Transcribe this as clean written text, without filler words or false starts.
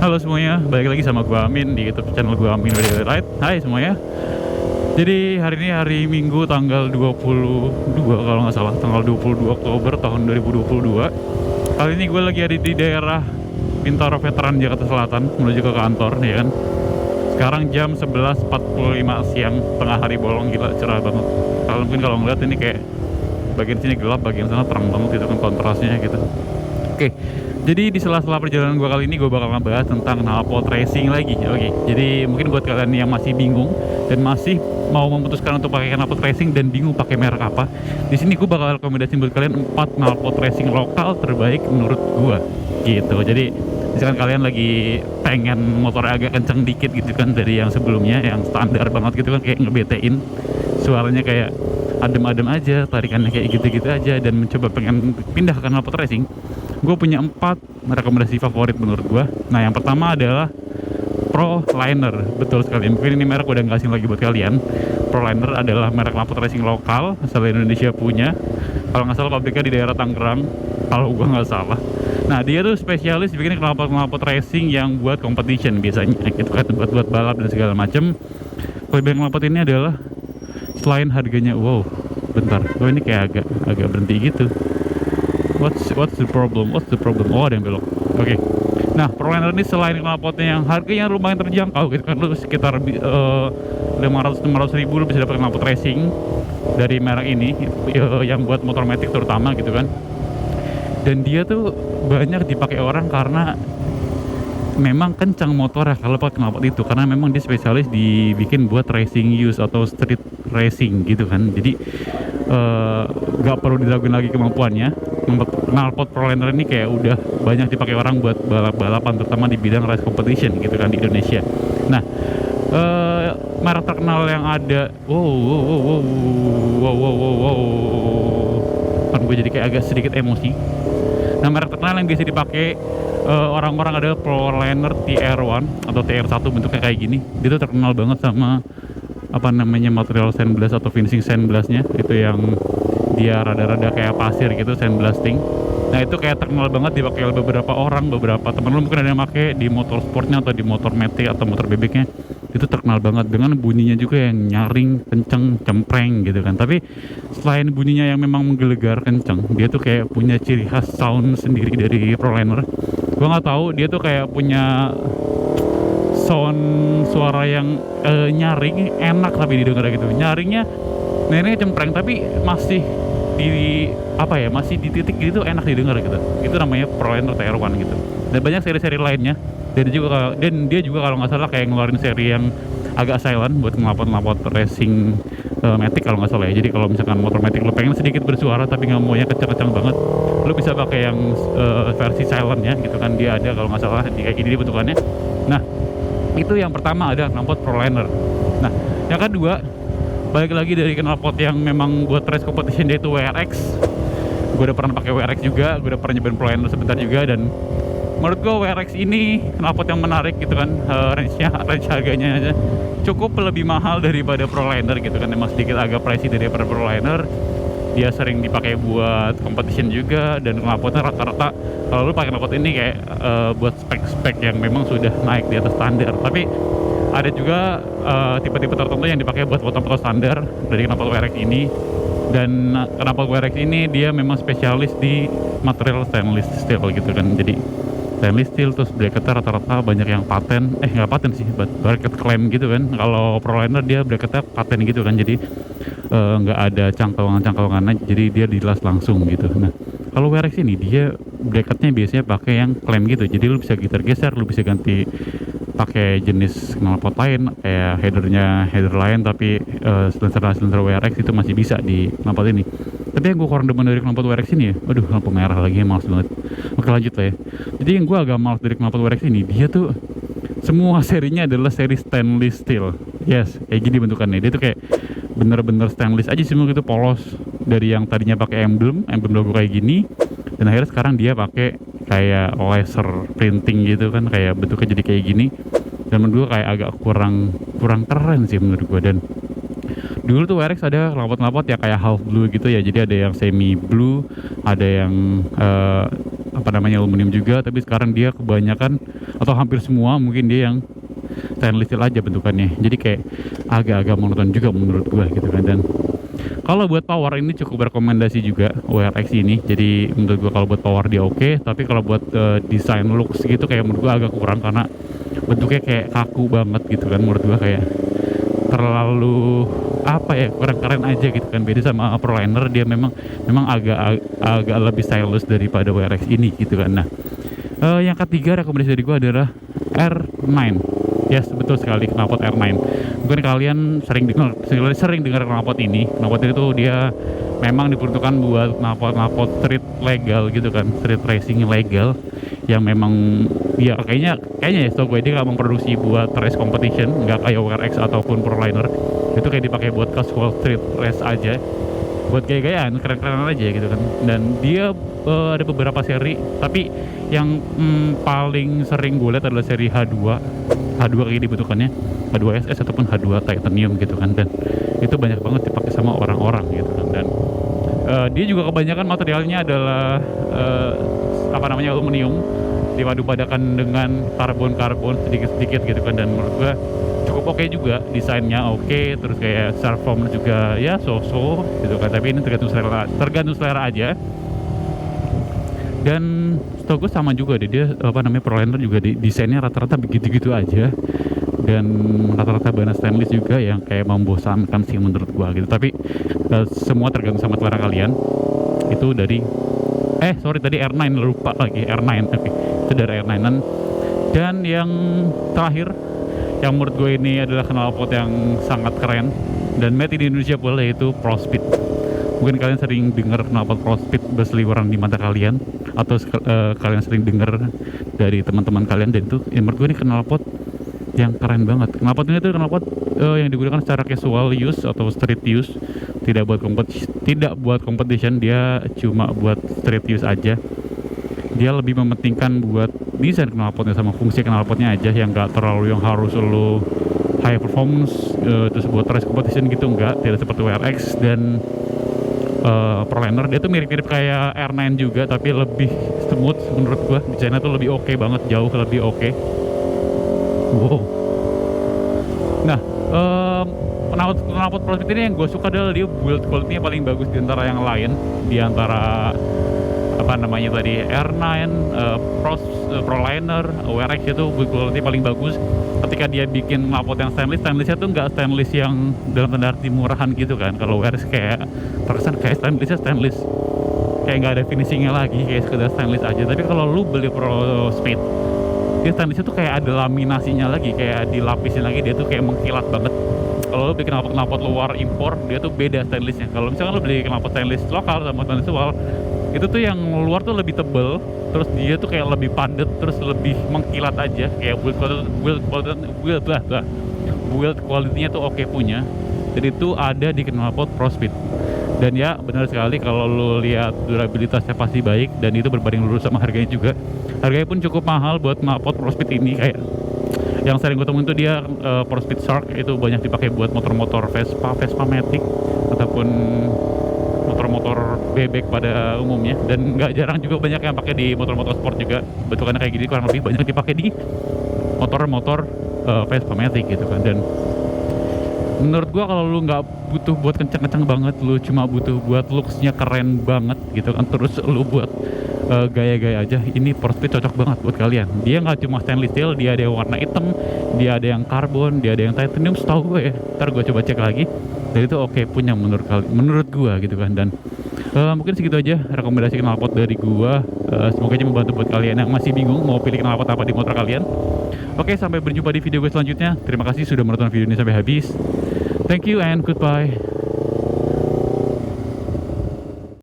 Halo semuanya, balik lagi sama gua Amin di YouTube channel gua Amin Daily Ride. Hai semuanya. Jadi hari ini hari Minggu tanggal 22 kalau nggak salah, tanggal 22 Oktober tahun 2022. Kali ini gue lagi ada di daerah Bintaro Veteran Jakarta Selatan menuju ke kantor, ya kan. Sekarang jam 11.45 siang, tengah hari bolong, gila cerah banget. Kalau ngeliat ini kayak bagian sini gelap, bagian sana terang banget gitu kan kontrasnya gitu. Oke, jadi di sela-sela perjalanan gue kali ini gue bakal ngebahas tentang knalpot racing lagi. Oke, jadi mungkin buat kalian yang masih bingung dan masih mau memutuskan untuk pakai knalpot racing dan bingung pakai merek apa, di sini gue bakal rekomendasiin buat kalian 4 knalpot racing lokal terbaik menurut gue. Gitu. Jadi misalkan kalian lagi pengen motor agak kenceng dikit gitu kan dari yang sebelumnya, yang standar banget gitu kan, kayak ngebetein, suaranya kayak adem-adem aja, tarikannya kayak gitu-gitu aja, dan mencoba pengen pindah ke knalpot racing, gue punya 4 rekomendasi favorit menurut gue. Nah, yang pertama adalah ProLiner. Betul sekali, mungkin ini merek udah nggak asing lagi buat kalian. ProLiner adalah merek knalpot racing lokal asal Indonesia punya. Kalau nggak salah pabriknya di daerah Tangerang, kalau gue nggak salah. Nah, dia tuh spesialis bikin knalpot racing yang buat competition biasanya gitu kan, buat balap dan segala macem. Kelebihan knalpot ini adalah selain harganya, wow, bentar, ini kayak agak berhenti gitu. What's the problem? Oh, ada yang belok. Oke. Nah, ProLiner ini selain knalpotnya yang harganya lumayan terjangkau gitu kan, lu sekitar 500-600 ribu lu bisa dapat knalpot racing dari merek ini, yang buat motor matic terutama gitu kan. Dan dia tuh banyak dipakai orang karena memang kencang motornya kalau pakai knalpot itu, karena memang dia spesialis dibikin buat racing use atau street racing gitu kan. Jadi nggak perlu diraguin lagi kemampuannya. Knalpot ProLiner ini kayak udah banyak dipakai orang buat balap-balapan, terutama di bidang race competition gitu kan di Indonesia. Nah, merek terkenal yang ada, wow, kan gue jadi kayak agak sedikit emosi. Nah, merek terkenal yang biasa dipakai orang-orang adalah ProLiner TR1 atau TR1, bentuknya kayak gini. Dia tuh terkenal banget sama apa namanya, material sandblast atau finishing sandblastnya, itu yang dia rada-rada kayak pasir gitu, sandblasting. Nah, itu kayak terkenal banget dipakai oleh beberapa orang, beberapa temen lu mungkin ada yang pakai di motor sportnya atau di motor matic atau motor bebeknya. Itu terkenal banget dengan bunyinya juga yang nyaring, kenceng, cempreng gitu kan. Tapi selain bunyinya yang memang menggelegar kenceng, dia tuh kayak punya ciri khas sound sendiri dari ProLiner. Gua nggak tahu, dia tuh kayak punya sound suara yang nyaring, enak tapi didengar gitu. Nyaringnya cempreng tapi masih masih di titik gitu, enak didengar gitu. Itu namanya ProLiner TR1 gitu. Dan banyak seri-seri lainnya. Dan dia juga kalau nggak salah kayak ngeluarin seri yang agak silent buat knalpot racing matic kalau nggak salah ya. Jadi kalau misalkan motor matic lo pengen sedikit bersuara tapi nggak maunya kencang-kencang banget, lo bisa pakai yang versi silentnya gitu kan. Dia ada kalau nggak salah kayak gini bentukannya. Nah, itu yang pertama, ada knalpot ProLiner. Nah, yang kedua, balik lagi dari knalpot yang memang buat race competition, dia itu WRX. Gue udah pernah pakai WRX juga, gue udah pernah nyobain ProLiner sebentar juga, dan menurut gue WRX ini knalpot yang menarik gitu kan. Range harganya aja cukup lebih mahal daripada ProLiner gitu kan, emang sedikit agak pricey daripada ProLiner. Dia sering dipakai buat competition juga, dan knalpotnya rata-rata kalau lu pakai knalpot ini kayak buat spek-spek yang memang sudah naik di atas standar. Tapi ada juga tipe-tipe tertentu yang dipakai buat motor-motor standar dari knalpot WRX ini. Dan knalpot WRX ini dia memang spesialis di material stainless steel gitu kan. Jadi stainless steel, terus bracketnya rata-rata banyak yang paten, nggak paten sih, bracket claim gitu kan. Kalau ProLiner dia bracketnya paten gitu kan, jadi nggak ada cangkauangannya, jadi dia dilas langsung gitu. Nah, kalau WRX ini dia bracketnya biasanya pakai yang claim gitu, jadi lu bisa geser, lu bisa ganti pakai jenis knalpot lain, kayak header lain, tapi silinder WRX itu masih bisa di knalpot ini. Tapi yang gue kurang demen dari knalpot WRX ini ya, aduh, lampu merah lagi, males banget. Oke, lanjut lah ya. Jadi yang gue agak males dari knalpot WRX ini, dia tuh semua serinya adalah seri stainless steel. Yes, kayak gini bentukannya. Dia tuh kayak bener-bener stainless aja semua gitu, polos. Dari yang tadinya pakai emblem logo kayak gini, dan akhirnya sekarang dia pakai kayak laser printing gitu kan, kayak bentuknya jadi kayak gini. Dan menurut gue kayak agak kurang keren sih menurut gue. Dan dulu tuh WRX ada knalpot ya kayak half blue gitu ya, jadi ada yang semi blue, ada yang apa namanya aluminium juga, tapi sekarang dia kebanyakan atau hampir semua mungkin dia yang stainless steel aja bentukannya, jadi kayak agak-agak monoton juga menurut gua gitu kan. Dan kalau buat power ini cukup rekomendasi juga WRX ini, jadi menurut gua kalau buat power dia oke, tapi kalau buat desain looks gitu kayak menurut gua agak kurang karena bentuknya kayak kaku banget gitu kan, menurut gua kayak terlalu apa ya, kurang keren aja gitu kan. Beda sama Proliner, dia memang agak lebih stylish daripada WRX ini gitu kan. Nah, yang ketiga rekomendasi dari gua adalah R9. Yes, betul sekali, knalpot R9. Mungkin kalian sering dengar knalpot ini. Knalpot ini tuh dia memang diperuntukkan buat knalpot street legal gitu kan, street racing legal, yang memang ya kayaknya ya setahu gue dia nggak memproduksi buat race competition, nggak kayak WRX ataupun Proliner. Itu kayak dipakai buat casual street race aja, buat gaya-gayaan, keren-keren aja gitu kan. Dan dia ada beberapa seri, tapi yang paling sering gue lihat adalah seri H2 kayak dibentukannya, H2SS ataupun H2 Titanium gitu kan. Dan itu banyak banget dipakai sama orang-orang gitu kan. Dan dia juga kebanyakan materialnya adalah aluminium dipadu padakan dengan karbon sedikit-sedikit gitu kan. Dan menurut gua cukup oke juga, desainnya oke, terus kayak secara performance juga ya so-so gitu kan. Tapi ini tergantung selera aja. Dan setahu gue sama juga deh, dia Proliner juga desainnya rata-rata begitu-gitu aja, dan rata-rata bahan stainless juga yang kayak membosankan sih menurut gua gitu. Tapi semua tergantung sama selera kalian. Itu dari tadi R9, lupa lagi R9. Oke, itu dari R9. Dan yang terakhir yang menurut gue ini adalah knalpot yang sangat keren dan made in Indonesia pula, yaitu ProSpeed. Mungkin kalian sering dengar knalpot ProSpeed berseliweran di mata kalian, atau kalian sering dengar dari teman-teman kalian. Dan itu menurut gue ini knalpot yang keren banget. Knalpot ini tuh knalpot yang digunakan secara casual use atau street use, tidak buat competition, dia cuma buat street use aja. Dia lebih mementingkan buat desain knalpotnya sama fungsi knalpotnya aja, yang gak terlalu yang harus lo high performance terus buat race competition gitu, enggak, tidak seperti WRX dan Proliner. Dia tuh mirip-mirip kayak R9 juga, tapi lebih smooth menurut gua. Desainnya tuh lebih oke banget, jauh lebih oke. Wow. Nah, knalpot ProSpeed ini yang gue suka adalah dia build quality-nya paling bagus di antara yang lain, di antara tadi R9, Proliner, WRX itu build quality paling bagus. Ketika dia bikin knalpot yang stainlessnya tuh nggak stainless yang dalam tanda arti murahan gitu kan. Kalau WRX kayak terkesan kayak stainless kayak nggak ada finishingnya lagi, kayak sekedar stainless aja. Tapi kalau lu beli ProSpeed, dia stainlessnya tuh kayak ada laminasinya lagi, kayak dilapisin lagi, dia tuh kayak mengkilat banget. Kalau lu bikin knalpot luar impor, dia tuh beda stainlessnya. Kalau misalkan lu beli knalpot stainless lokal sama stainless luar, itu tuh yang luar tuh lebih tebel, terus dia tuh kayak lebih padat, terus lebih mengkilat aja, kayak build quality-nya tuh oke punya. Dan itu ada di knalpot ProSpeed. Dan ya benar sekali, kalau lu lihat durabilitasnya pasti baik, dan itu berbanding lurus sama harganya juga. Harganya pun cukup mahal buat knalpot ProSpeed ini. Kayak yang sering gue temuin tuh dia ProSpeed Shark, itu banyak dipakai buat motor-motor Vespa Matic ataupun motor-motor bebek pada umumnya. Dan nggak jarang juga banyak yang pakai di motor-motor sport juga. Bentukannya kayak gini kurang lebih banyak dipakai di motor-motor Vespa Matic gitu kan. Dan menurut gua kalau lu nggak butuh buat kencang-kencang banget, lu cuma butuh buat looks-nya keren banget gitu kan, terus lu buat gaya-gaya aja, ini ProSpeed cocok banget buat kalian. Dia nggak cuma stainless steel, dia ada yang warna hitam, dia ada yang karbon, dia ada yang titanium setahu gue ya. Ntar gue coba cek lagi. Dan itu oke punya menurut gua gitu kan. Dan mungkin segitu aja rekomendasi knalpot dari gua. Semoga aja membantu buat kalian yang masih bingung mau pilih knalpot apa di motor kalian. Oke, sampai berjumpa di video gue selanjutnya. Terima kasih sudah menonton video ini sampai habis. Thank you and goodbye.